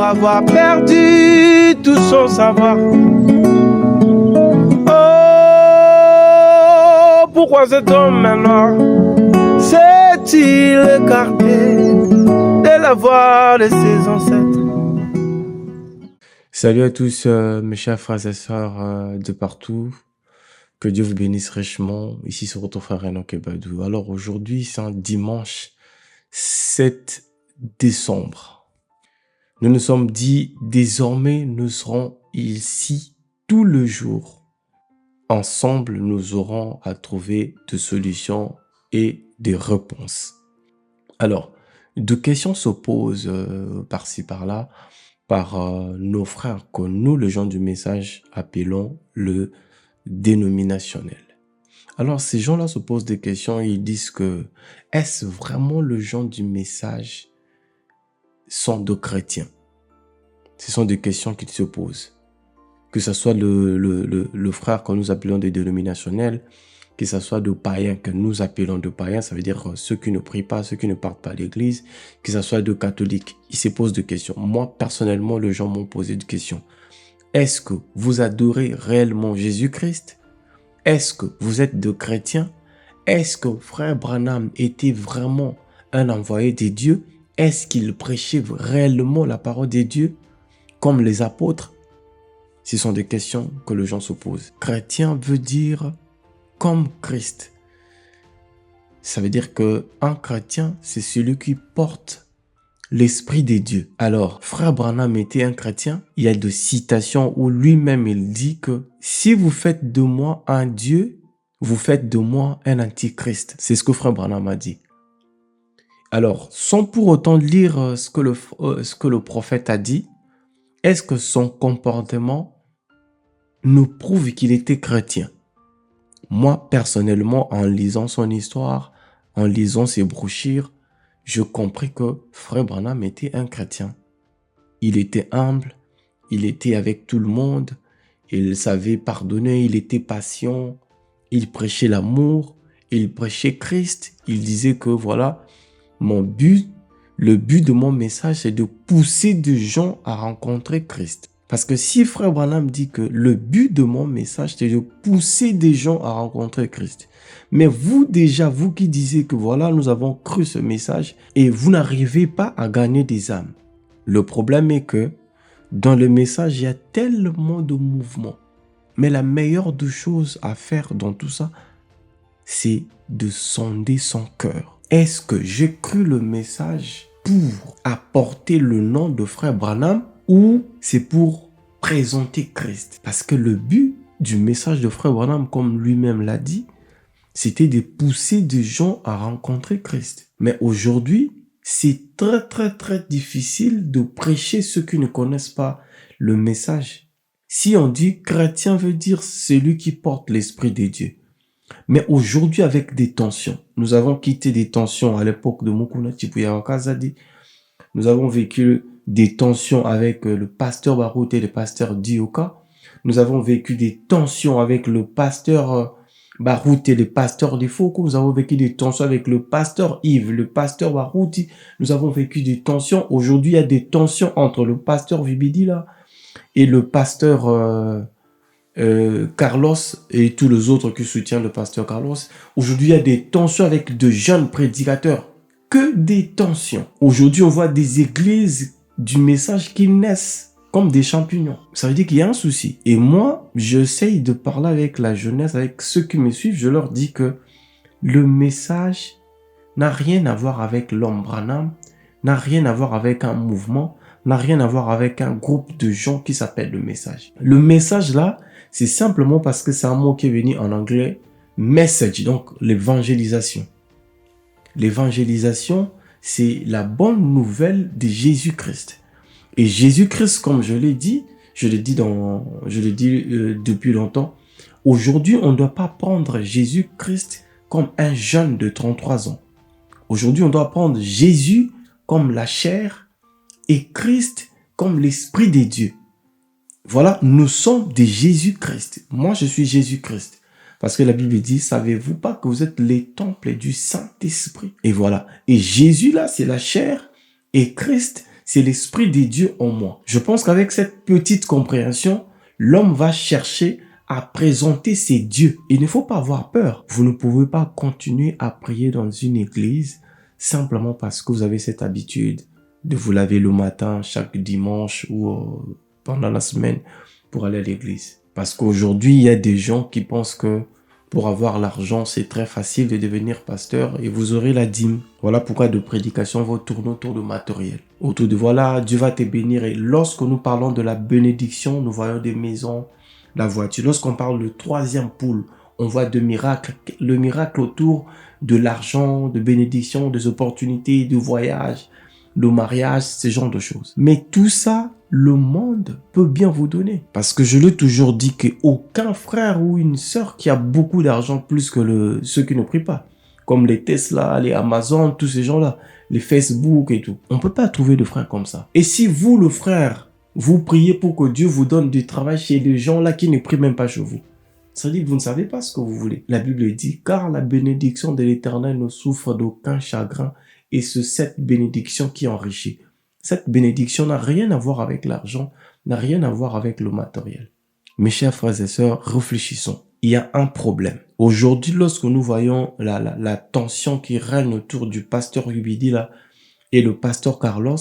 avoir perdu tout son savoir. Oh, pourquoi cet homme maintenant s'est-il écarté de la voie de ses ancêtres? Salut à tous mes chers frères et sœurs de partout. Que Dieu vous bénisse richement. Ici sur votre frère Enoch Ebadou. Alors aujourd'hui, c'est un dimanche 7 décembre. Nous nous sommes dit, désormais, nous serons ici tout le jour. Ensemble, nous aurons à trouver des solutions et des réponses. Alors, deux questions se posent par-ci, par-là, par nos frères que nous, les gens du message, appelons le dénominationnel. Alors, ces gens-là se posent des questions et ils disent que est-ce vraiment le gens du message sont de chrétiens? Ce sont des questions qu'ils se posent. Que ce soit le frère que nous appelons des dénominationnels, que ce soit de païens que nous appelons de païens, ça veut dire ceux qui ne prient pas, ceux qui ne partent pas à l'église, que ce soit de catholiques, ils se posent des questions. Moi, personnellement, les gens m'ont posé des questions. Est-ce que vous adorez réellement Jésus-Christ? Est-ce que vous êtes de chrétiens? Est-ce que frère Branham était vraiment un envoyé de Dieu? Est-ce qu'il prêchait réellement la parole de Dieu comme les apôtres? Ce sont des questions que les gens se posent. Chrétien veut dire comme Christ. Ça veut dire qu'un chrétien, c'est celui qui porte l'esprit de Dieu. Alors, frère Branham était un chrétien. Il y a des citations où lui-même il dit que si vous faites de moi un Dieu, vous faites de moi un antichrist. C'est ce que frère Branham a dit. Alors, sans pour autant lire ce que le prophète a dit, est-ce que son comportement nous prouve qu'il était chrétien? Moi, personnellement, en lisant son histoire, en lisant ses brochures, je compris que frère Branham était un chrétien. Il était humble, il était avec tout le monde, il savait pardonner, il était patient, il prêchait l'amour, il prêchait Christ. Il disait que voilà, le but de mon message, c'est de pousser des gens à rencontrer Christ. Parce que si frère Branham dit que le but de mon message, c'est de pousser des gens à rencontrer Christ. Mais vous déjà, vous qui disiez que voilà, nous avons cru ce message et vous n'arrivez pas à gagner des âmes. Le problème est que dans le message, il y a tellement de mouvements. Mais la meilleure des choses à faire dans tout ça, c'est de sonder son cœur. Est-ce que j'ai cru le message pour apporter le nom de frère Branham ou c'est pour présenter Christ? Parce que le but du message de frère Branham, comme lui-même l'a dit, c'était de pousser des gens à rencontrer Christ. Mais aujourd'hui, c'est très difficile de prêcher ceux qui ne connaissent pas le message. Si on dit chrétien veut dire celui qui porte l'esprit de Dieu. Mais aujourd'hui, avec des tensions, nous avons quitté des tensions à l'époque de Mukuna Chipuyama Kazadi. Nous avons vécu des tensions avec le pasteur Baroute et le pasteur Dioka. Nous avons vécu des tensions avec le pasteur Baroute et le pasteur Defoko. Nous avons vécu des tensions avec le pasteur Yves, le pasteur Baroute. Nous avons vécu des tensions. Aujourd'hui, il y a des tensions entre le pasteur Vibidila et le pasteur Carlos et tous les autres qui soutiennent le pasteur Carlos. Aujourd'hui, il y a des tensions avec de jeunes prédicateurs. Que des tensions. Aujourd'hui, on voit des églises du message qui naissent comme des champignons. Ça veut dire qu'il y a un souci. Et moi, j'essaye de parler avec la jeunesse, avec ceux qui me suivent. Je leur dis que le message n'a rien à voir avec l'homme Branham, n'a rien à voir avec un mouvement, n'a rien à voir avec un groupe de gens qui s'appelle le message. Le message là, c'est simplement parce que c'est un mot qui est venu en anglais, message, donc l'évangélisation. L'évangélisation, c'est la bonne nouvelle de Jésus-Christ. Et Jésus-Christ, comme je l'ai dit depuis longtemps, aujourd'hui, on ne doit pas prendre Jésus-Christ comme un jeune de 33 ans. Aujourd'hui, on doit prendre Jésus comme la chair et Christ comme l'Esprit de Dieu. Voilà, nous sommes des Jésus-Christ. Moi, je suis Jésus-Christ. Parce que la Bible dit, savez-vous pas que vous êtes les temples du Saint-Esprit? Et voilà. Et Jésus, là, c'est la chair. Et Christ, c'est l'Esprit de Dieu en moi. Je pense qu'avec cette petite compréhension, l'homme va chercher à présenter ses dieux. Il ne faut pas avoir peur. Vous ne pouvez pas continuer à prier dans une église simplement parce que vous avez cette habitude de vous laver le matin chaque dimanche ou pendant la semaine pour aller à l'église. Parce qu'aujourd'hui, il y a des gens qui pensent que pour avoir l'argent, c'est très facile de devenir pasteur et vous aurez la dîme. Voilà pourquoi de prédications vont tourner autour de matériel. Autour de voilà, Dieu va te bénir. Et lorsque nous parlons de la bénédiction, nous voyons des maisons, la voiture. Lorsqu'on parle de troisième poule, on voit de miracles. Le miracle autour de l'argent, de bénédiction, des opportunités, de voyage, de mariage, ce genre de choses. Mais tout ça, le monde peut bien vous donner. Parce que je l'ai toujours dit qu'aucun frère ou une sœur qui a beaucoup d'argent plus que ceux qui ne prient pas. Comme les Tesla, les Amazon, tous ces gens-là, les Facebook et tout. On ne peut pas trouver de frères comme ça. Et si vous, le frère, vous priez pour que Dieu vous donne du travail chez les gens là qui ne prient même pas chez vous, ça dit que vous ne savez pas ce que vous voulez. La Bible dit, car la bénédiction de l'Éternel ne souffre d'aucun chagrin et c'est cette bénédiction qui enrichit. Cette bénédiction n'a rien à voir avec l'argent, n'a rien à voir avec le matériel. Mes chers frères et sœurs, réfléchissons. Il y a un problème. Aujourd'hui, lorsque nous voyons la tension qui règne autour du pasteur Ubidi là et le pasteur Carlos,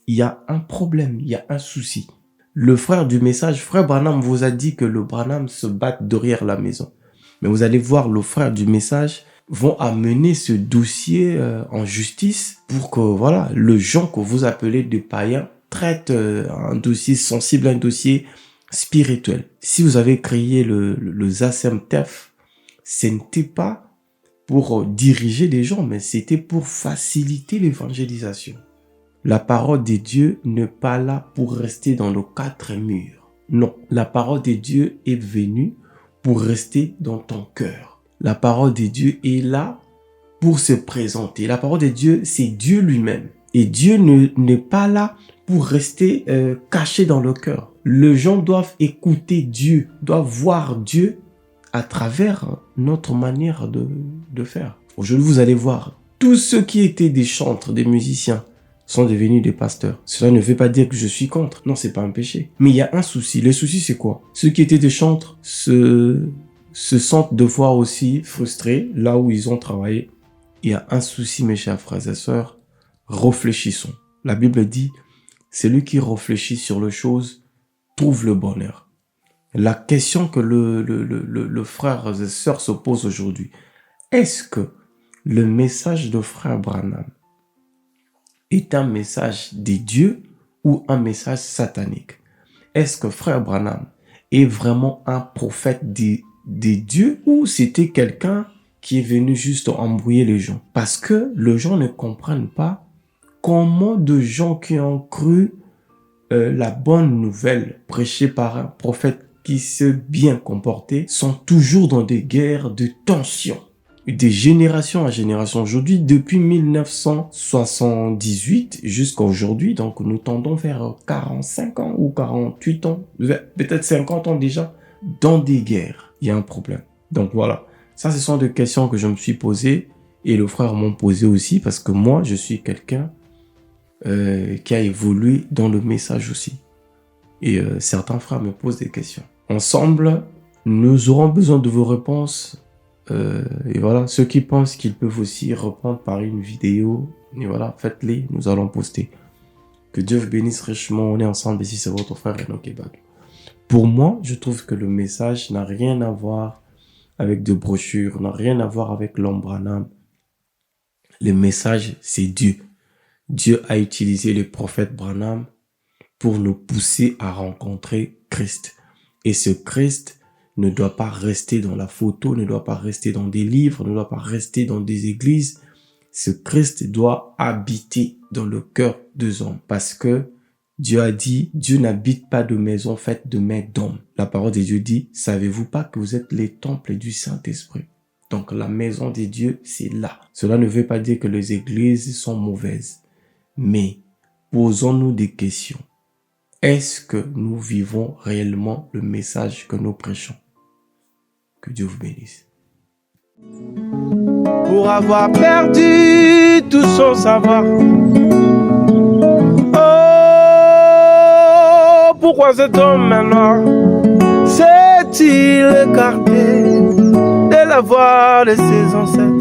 il y a un problème, il y a un souci. Le frère du message, frère Branham vous a dit que le Branham se bat derrière la maison. Mais vous allez voir, le frère du message vont amener ce dossier en justice pour que voilà, le gens que vous appelez des païens traite un dossier sensible, un dossier spirituel. Si vous avez créé le ZASEMTEF, ce n'était pas pour diriger les gens, mais c'était pour faciliter l'évangélisation. La parole de Dieu n'est pas là pour rester dans nos quatre murs. Non, la parole de Dieu est venue pour rester dans ton cœur. La parole de Dieu est là pour se présenter. La parole de Dieu, c'est Dieu lui-même. Et Dieu n'est pas là pour rester caché dans le cœur. Les gens doivent écouter Dieu, doivent voir Dieu à travers notre manière de faire. Aujourd'hui, vous allez voir, tous ceux qui étaient des chantres, des musiciens, sont devenus des pasteurs. Cela ne veut pas dire que je suis contre. Non, c'est pas un péché. Mais il y a un souci. Le souci, c'est quoi? Ceux qui étaient des chantres se sentent deux fois aussi frustrés là où ils ont travaillé. Il y a un souci, mes chers frères et sœurs. Réfléchissons. La Bible dit, celui qui réfléchit sur les choses trouve le bonheur. La question que le frère et sœur se pose aujourd'hui, est-ce que le message de frère Branham est un message des dieux ou un message satanique? Est-ce que frère Branham est vraiment un prophète des dieux ou c'était quelqu'un qui est venu juste embrouiller les gens? Parce que les gens ne comprennent pas comment de gens qui ont cru la bonne nouvelle prêchée par un prophète qui s'est bien comporté sont toujours dans des guerres de tension. De génération à génération. Aujourd'hui, depuis 1978 jusqu'à aujourd'hui, donc nous tendons vers 45 ans ou 48 ans, peut-être 50 ans déjà, dans des guerres. Il y a un problème. Donc voilà, ça ce sont des questions que je me suis posées et le frère m'ont posé aussi parce que moi, je suis quelqu'un qui a évolué dans le message aussi. Et certains frères me posent des questions. Ensemble, nous aurons besoin de vos réponses. Et voilà, ceux qui pensent qu'ils peuvent aussi répondre par une vidéo, et voilà, faites-les, nous allons poster. Que Dieu vous bénisse richement, on est ensemble ici, c'est votre frère Enoch Ebadou. Pour moi, je trouve que le message n'a rien à voir avec de brochures, n'a rien à voir avec l'homme Branham. Le message, c'est Dieu. Dieu a utilisé le prophète Branham pour nous pousser à rencontrer Christ. Et ce Christ ne doit pas rester dans la photo, ne doit pas rester dans des livres, ne doit pas rester dans des églises. Ce Christ doit habiter dans le cœur des hommes. Parce que Dieu a dit, Dieu n'habite pas de maison faite de mains d'hommes. La parole de Dieu dit, savez-vous pas que vous êtes les temples du Saint-Esprit? Donc la maison de Dieu, c'est là. Cela ne veut pas dire que les églises sont mauvaises. Mais posons-nous des questions. Est-ce que nous vivons réellement le message que nous prêchons? Que Dieu vous bénisse. Pour avoir perdu tout son savoir, oh, pourquoi cet homme maintenant s'est-il écarté de la voix de ses ancêtres?